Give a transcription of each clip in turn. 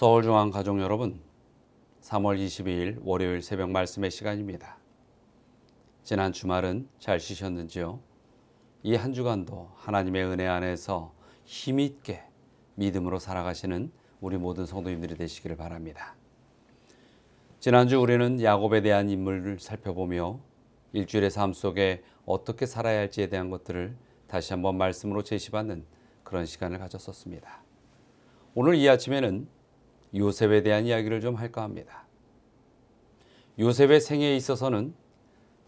서울중앙가족 여러분, 3월 22일 월요일 새벽 말씀의 시간입니다. 지난 주말은 잘 쉬셨는지요? 이 한 주간도 하나님의 은혜 안에서 힘있게 믿음으로 살아가시는 우리 모든 성도님들이 되시기를 바랍니다. 지난주 우리는 야곱에 대한 인물을 살펴보며 일주일의 삶 속에 어떻게 살아야 할지에 대한 것들을 다시 한번 말씀으로 제시받는 그런 시간을 가졌었습니다. 오늘 이 아침에는 요셉에 대한 이야기를 좀 할까 합니다. 요셉의 생애에 있어서는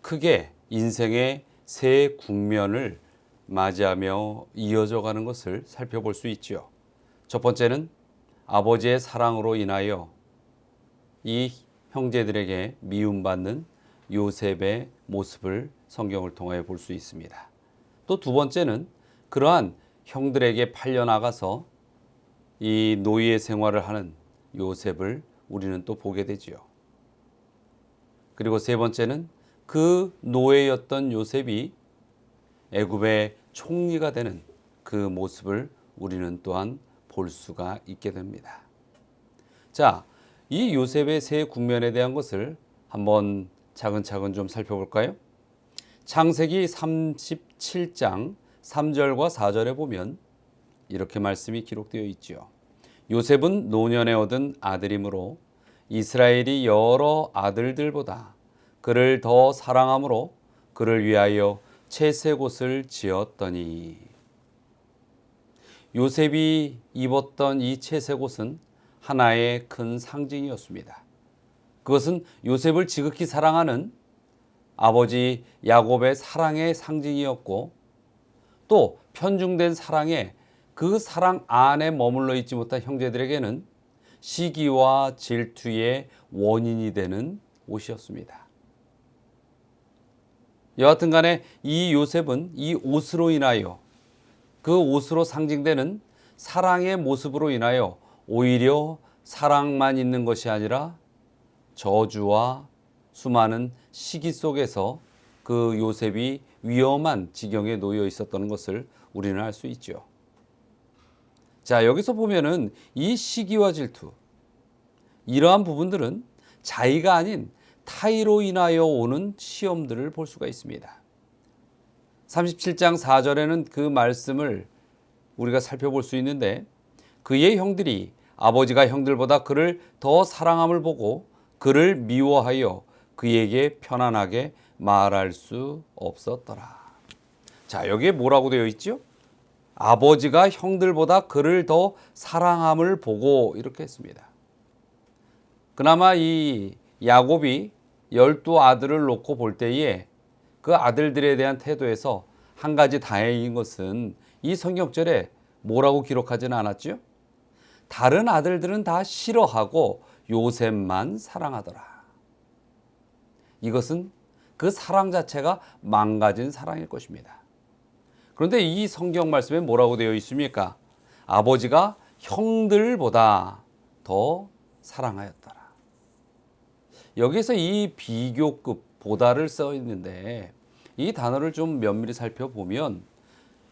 크게 인생의 세 국면을 맞이하며 이어져 가는 것을 살펴볼 수 있죠. 첫 번째는 아버지의 사랑으로 인하여 이 형제들에게 미움받는 요셉의 모습을 성경을 통하여 볼 수 있습니다. 또 두 번째는 그러한 형들에게 팔려나가서 이 노예 생활을 하는 요셉을 우리는 또 보게 되지요. 그리고 세 번째는 그 노예였던 요셉이 애굽의 총리가 되는 그 모습을 우리는 또한 볼 수가 있게 됩니다. 자, 이 요셉의 세 국면에 대한 것을 한번 차근차근 좀 살펴볼까요? 창세기 37장 3절과 4절에 보면 이렇게 말씀이 기록되어 있지요. 요셉은 노년에 얻은 아들이므로 이스라엘이 여러 아들들보다 그를 더 사랑함으로 그를 위하여 채색옷을 지었더니. 요셉이 입었던 이 채색옷은 하나의 큰 상징이었습니다. 그것은 요셉을 지극히 사랑하는 아버지 야곱의 사랑의 상징이었고, 또 편중된 사랑에 그 사랑 안에 머물러 있지 못한 형제들에게는 시기와 질투의 원인이 되는 옷이었습니다. 여하튼 간에 이 요셉은 이 옷으로 인하여, 그 옷으로 상징되는 사랑의 모습으로 인하여 오히려 사랑만 있는 것이 아니라 저주와 수많은 시기 속에서 그 요셉이 위험한 지경에 놓여 있었던 것을 우리는 알 수 있죠. 자, 여기서 보면은 이 시기와 질투, 이러한 부분들은 자의가 아닌 타의로 인하여 오는 시험들을 볼 수가 있습니다. 37장 4절에는 그 말씀을 우리가 살펴볼 수 있는데, 그의 형들이 아버지가 형들보다 그를 더 사랑함을 보고 그를 미워하여 그에게 편안하게 말할 수 없었더라. 자, 여기에 뭐라고 되어 있죠? 아버지가 형들보다 그를 더 사랑함을 보고, 이렇게 했습니다. 그나마 이 야곱이 12아들을 놓고 볼 때에 그 아들들에 대한 태도에서 한 가지 다행인 것은 이 성경절에 뭐라고 기록하지는 않았죠? 다른 아들들은 다 싫어하고 요셉만 사랑하더라. 이것은 그 사랑 자체가 망가진 사랑일 것입니다. 그런데 이 성경 말씀에 뭐라고 되어 있습니까? 아버지가 형들보다 더 사랑하였더라. 여기서 이 비교급 보다를 써 있는데, 이 단어를 좀 면밀히 살펴보면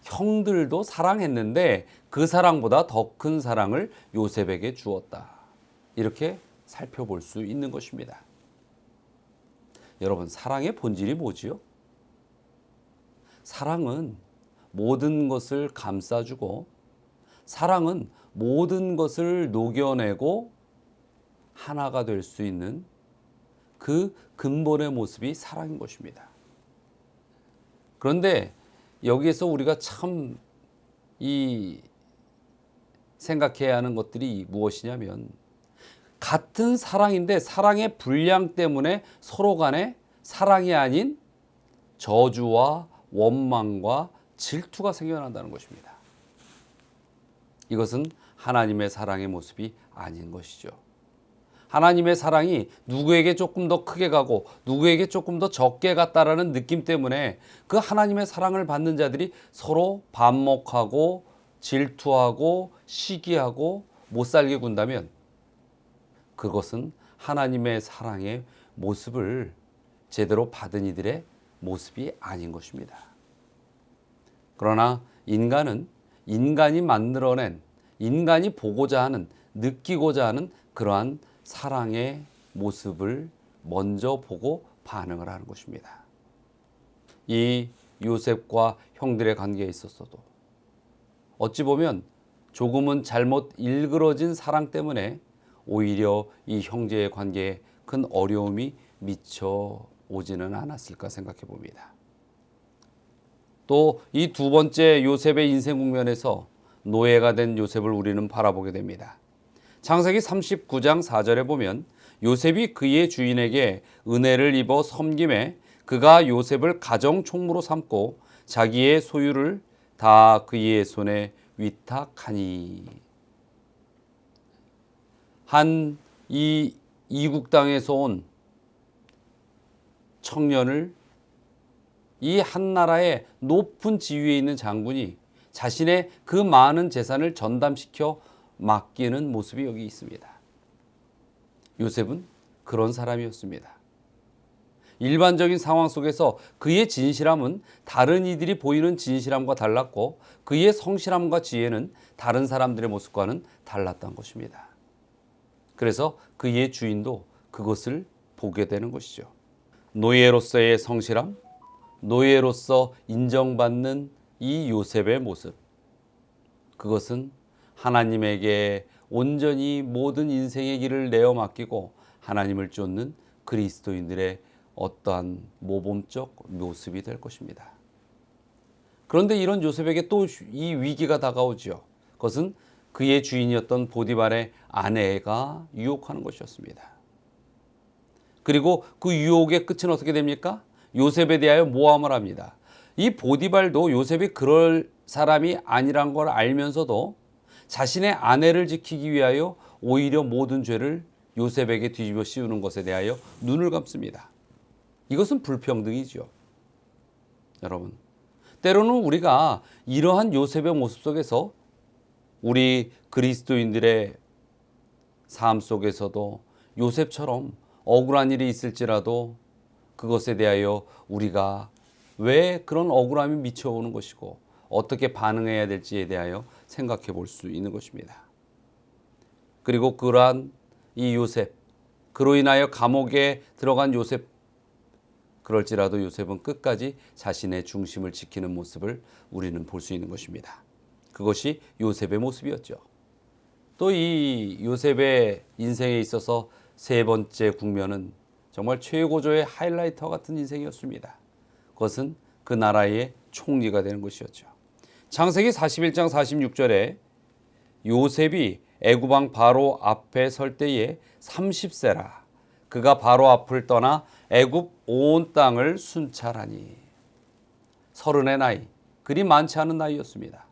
형들도 사랑했는데 그 사랑보다 더 큰 사랑을 요셉에게 주었다, 이렇게 살펴볼 수 있는 것입니다. 여러분, 사랑의 본질이 뭐지요? 사랑은 모든 것을 감싸주고, 사랑은 모든 것을 녹여내고 하나가 될 수 있는 그 근본의 모습이 사랑인 것입니다. 그런데 여기에서 우리가 참 생각해야 하는 것들이 무엇이냐면, 같은 사랑인데 사랑의 분량 때문에 서로 간에 사랑이 아닌 저주와 원망과 질투가 생겨난다는 것입니다. 이것은 하나님의 사랑의 모습이 아닌 것이죠. 하나님의 사랑이 누구에게 조금 더 크게 가고 누구에게 조금 더 적게 갔다라는 느낌 때문에 그 하나님의 사랑을 받는 자들이 서로 반목하고 질투하고 시기하고 못살게 군다면, 그것은 하나님의 사랑의 모습을 제대로 받은 이들의 모습이 아닌 것입니다. 그러나 인간은 인간이 만들어낸, 인간이 보고자 하는 느끼고자 하는 그러한 사랑의 모습을 먼저 보고 반응을 하는 것입니다. 이 요셉과 형들의 관계에 있어서도 어찌 보면 조금은 잘못 일그러진 사랑 때문에 오히려 이 형제의 관계에 큰 어려움이 미쳐 오지는 않았을까 생각해 봅니다. 또 이 두 번째 요셉의 인생 국면에서 노예가 된 요셉을 우리는 바라보게 됩니다. 창세기 39장 4절에 보면 요셉이 그의 주인에게 은혜를 입어 섬김에 그가 요셉을 가정 총무로 삼고 자기의 소유를 다 그의 손에 위탁하니. 한 이 이국 땅에서 온 청년을 이 한 나라의 높은 지위에 있는 장군이 자신의 그 많은 재산을 전담시켜 맡기는 모습이 여기 있습니다. 요셉은 그런 사람이었습니다. 일반적인 상황 속에서 그의 진실함은 다른 이들이 보이는 진실함과 달랐고 그의 성실함과 지혜는 다른 사람들의 모습과는 달랐던 것입니다. 그래서 그의 주인도 그것을 보게 되는 것이죠. 노예로서의 성실함, 노예로서 인정받는 이 요셉의 모습, 그것은 하나님에게 온전히 모든 인생의 길을 내어 맡기고 하나님을 쫓는 그리스도인들의 어떠한 모범적 모습이 될 것입니다. 그런데 이런 요셉에게 또 이 위기가 다가오죠. 그것은 그의 주인이었던 보디발의 아내가 유혹하는 것이었습니다. 그리고 그 유혹의 끝은 어떻게 됩니까? 요셉에 대하여 모함을 합니다. 이 보디발도 요셉이 그럴 사람이 아니란 걸 알면서도 자신의 아내를 지키기 위하여 오히려 모든 죄를 요셉에게 뒤집어 씌우는 것에 대하여 눈을 감습니다. 이것은 불평등이죠. 여러분, 때로는 우리가 이러한 요셉의 모습 속에서 우리 그리스도인들의 삶 속에서도 요셉처럼 억울한 일이 있을지라도 그것에 대하여 우리가 왜 그런 억울함이 미쳐오는 것이고 어떻게 반응해야 될지에 대하여 생각해 볼 수 있는 것입니다. 그리고 그러한 이 요셉, 그로 인하여 감옥에 들어간 요셉, 그럴지라도 요셉은 끝까지 자신의 중심을 지키는 모습을 우리는 볼 수 있는 것입니다. 그것이 요셉의 모습이었죠. 또 이 요셉의 인생에 있어서 세 번째 국면은 정말 최고조의 하이라이터 같은 인생이었습니다. 그것은 그 나라의 총리가 되는 것이었죠. 창세기 41장 46절에 요셉이 애굽 왕 바로 앞에 설 때에 30세라 그가 바로 앞을 떠나 애굽 온 땅을 순찰하니. 30의 나이, 그리 많지 않은 나이였습니다.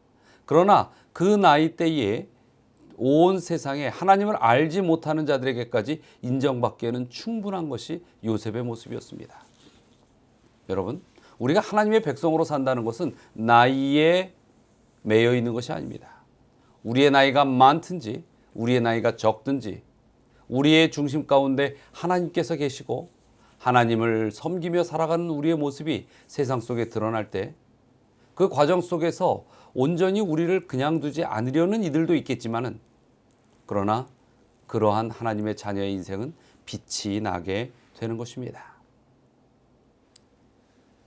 그러나 그 나이 때에 온 세상에 하나님을 알지 못하는 자들에게까지 인정받기에는 충분한 것이 요셉의 모습이었습니다. 여러분, 우리가 하나님의 백성으로 산다는 것은 나이에 매여 있는 것이 아닙니다. 우리의 나이가 많든지 우리의 나이가 적든지 우리의 중심 가운데 하나님께서 계시고 하나님을 섬기며 살아가는 우리의 모습이 세상 속에 드러날 때 그 과정 속에서 온전히 우리를 그냥 두지 않으려는 이들도 있겠지만은 그러나 그러한 하나님의 자녀의 인생은 빛이 나게 되는 것입니다.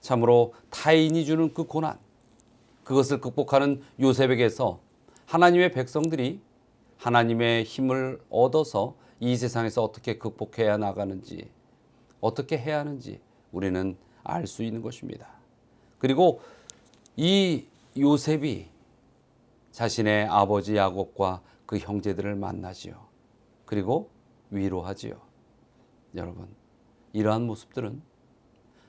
참으로 타인이 주는 그 고난, 그것을 극복하는 요셉에게서 하나님의 백성들이 하나님의 힘을 얻어서 이 세상에서 어떻게 극복해야 나가는지, 어떻게 해야 하는지 우리는 알 수 있는 것입니다. 그리고 이 요셉이 자신의 아버지 야곱과 그 형제들을 만나지요. 그리고 위로하지요. 여러분, 이러한 모습들은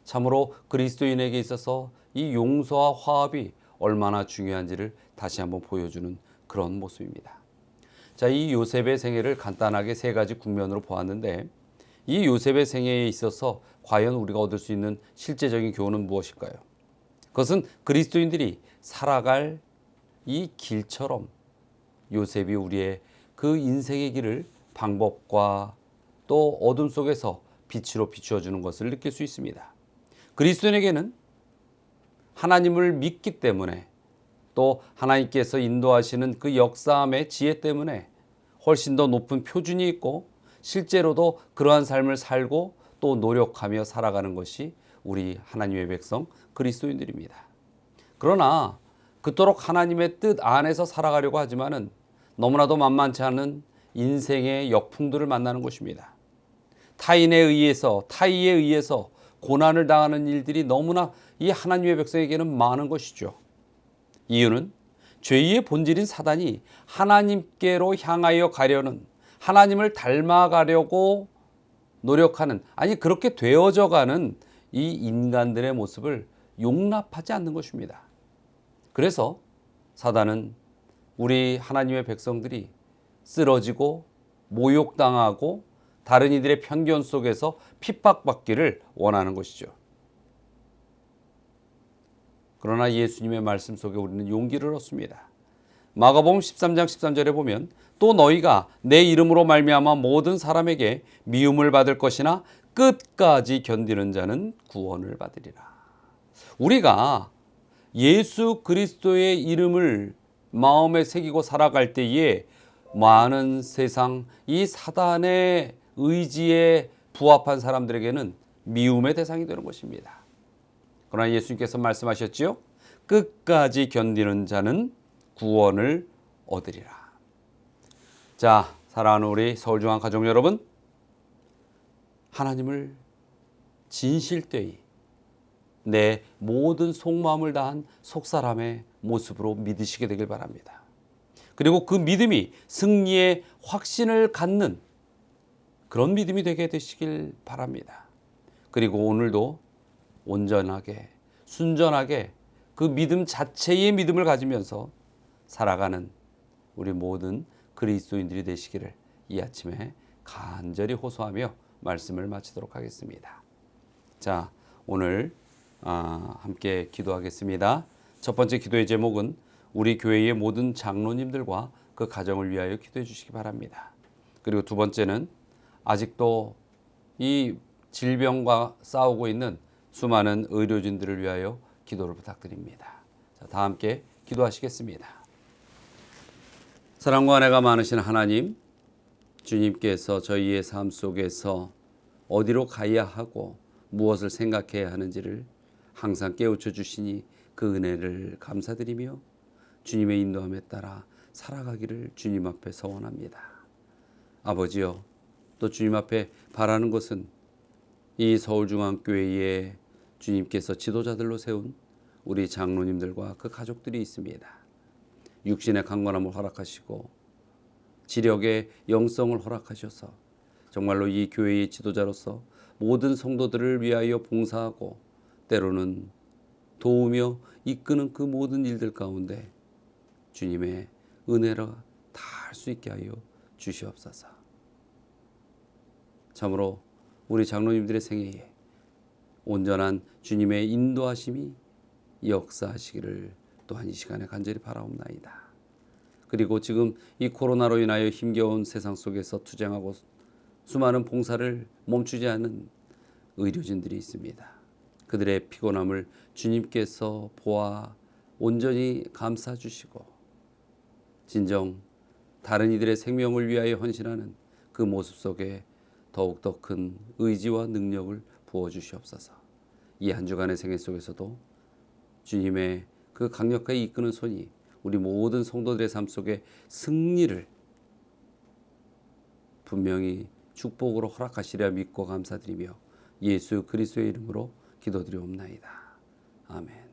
참으로 그리스도인에게 있어서 이 용서와 화합이 얼마나 중요한지를 다시 한번 보여주는 그런 모습입니다. 자, 이 요셉의 생애를 간단하게 세 가지 국면으로 보았는데 이 요셉의 생애에 있어서 과연 우리가 얻을 수 있는 실제적인 교훈은 무엇일까요? 그것은 그리스도인들이 살아갈 이 길처럼 요셉이 우리의 그 인생의 길을 방법과 또 어둠 속에서 빛으로 비추어 주는 것을 느낄 수 있습니다. 그리스도인에게는 하나님을 믿기 때문에 또 하나님께서 인도하시는 그 역사함의 지혜 때문에 훨씬 더 높은 표준이 있고 실제로도 그러한 삶을 살고 또 노력하며 살아가는 것이 우리 하나님의 백성 그리스도인들입니다. 그러나 그토록 하나님의 뜻 안에서 살아가려고 하지만은 너무나도 만만치 않은 인생의 역풍들을 만나는 것입니다. 타인에 의해서 타의에 의해서 고난을 당하는 일들이 너무나 이 하나님의 백성에게는 많은 것이죠. 이유는 죄의 본질인 사단이 하나님께로 향하여 가려는, 하나님을 닮아가려고 노력하는, 아니 그렇게 되어져 가는 이 인간들의 모습을 용납하지 않는 것입니다. 그래서 사단은 우리 하나님의 백성들이 쓰러지고 모욕당하고 다른 이들의 편견 속에서 핍박받기를 원하는 것이죠. 그러나 예수님의 말씀 속에 우리는 용기를 얻습니다. 마가복음 13장 13절에 보면 또 너희가 내 이름으로 말미암아 모든 사람에게 미움을 받을 것이나 끝까지 견디는 자는 구원을 받으리라. 우리가 예수 그리스도의 이름을 마음에 새기고 살아갈 때에 많은 세상 이 사단의 의지에 부합한 사람들에게는 미움의 대상이 되는 것입니다. 그러나 예수님께서 말씀하셨지요. 끝까지 견디는 자는 구원을 얻으리라. 자, 사랑하는 우리 서울중앙 가족 여러분, 하나님을 진실되이 내 모든 속마음을 다한 속사람의 모습으로 믿으시게 되길 바랍니다. 그리고 그 믿음이 승리의 확신을 갖는 그런 믿음이 되게 되시길 바랍니다. 그리고 오늘도 온전하게 순전하게 그 믿음 자체의 믿음을 가지면서 살아가는 우리 모든 그리스도인들이 되시기를 이 아침에 간절히 호소하며 말씀을 마치도록 하겠습니다. 자, 오늘 함께 기도하겠습니다. 첫 번째 기도의 제목은 우리 교회의 모든 장로님들과 그 가정을 위하여 기도해 주시기 바랍니다. 그리고 두 번째는 아직도 이 질병과 싸우고 있는 수많은 의료진들을 위하여 기도를 부탁드립니다. 자, 다 함께 기도하시겠습니다. 사랑과 은혜가 많으신 하나님, 주님께서 저희의 삶 속에서 어디로 가야 하고 무엇을 생각해야 하는지를 항상 깨우쳐 주시니 그 은혜를 감사드리며 주님의 인도함에 따라 살아가기를 주님 앞에 서원합니다. 아버지여, 또 주님 앞에 바라는 것은 이 서울중앙교회에 주님께서 지도자들로 세운 우리 장로님들과 그 가족들이 있습니다. 육신의 강건함을 허락하시고 지력의 영성을 허락하셔서 정말로 이 교회의 지도자로서 모든 성도들을 위하여 봉사하고 때로는 도우며 이끄는 그 모든 일들 가운데 주님의 은혜가 닿을 수 있게 하여 주시옵소서. 참으로 우리 장로님들의 생애에 온전한 주님의 인도하심이 역사하시기를 또한 이 시간에 간절히 바라옵나이다. 그리고 지금 이 코로나로 인하여 힘겨운 세상 속에서 투쟁하고 수많은 봉사를 멈추지 않은 의료진들이 있습니다. 그들의 피곤함을 주님께서 보아 온전히 감싸 주시고 진정 다른 이들의 생명을 위하여 헌신하는 그 모습 속에 더욱더 큰 의지와 능력을 부어주시옵소서. 이 한 주간의 생애 속에서도 주님의 그 강력하게 이끄는 손이 우리 모든 성도들의 삶 속에 승리를 분명히 축복으로 허락하시리라 믿고 감사드리며 예수 그리스도의 이름으로 기도드리옵나이다. 아멘.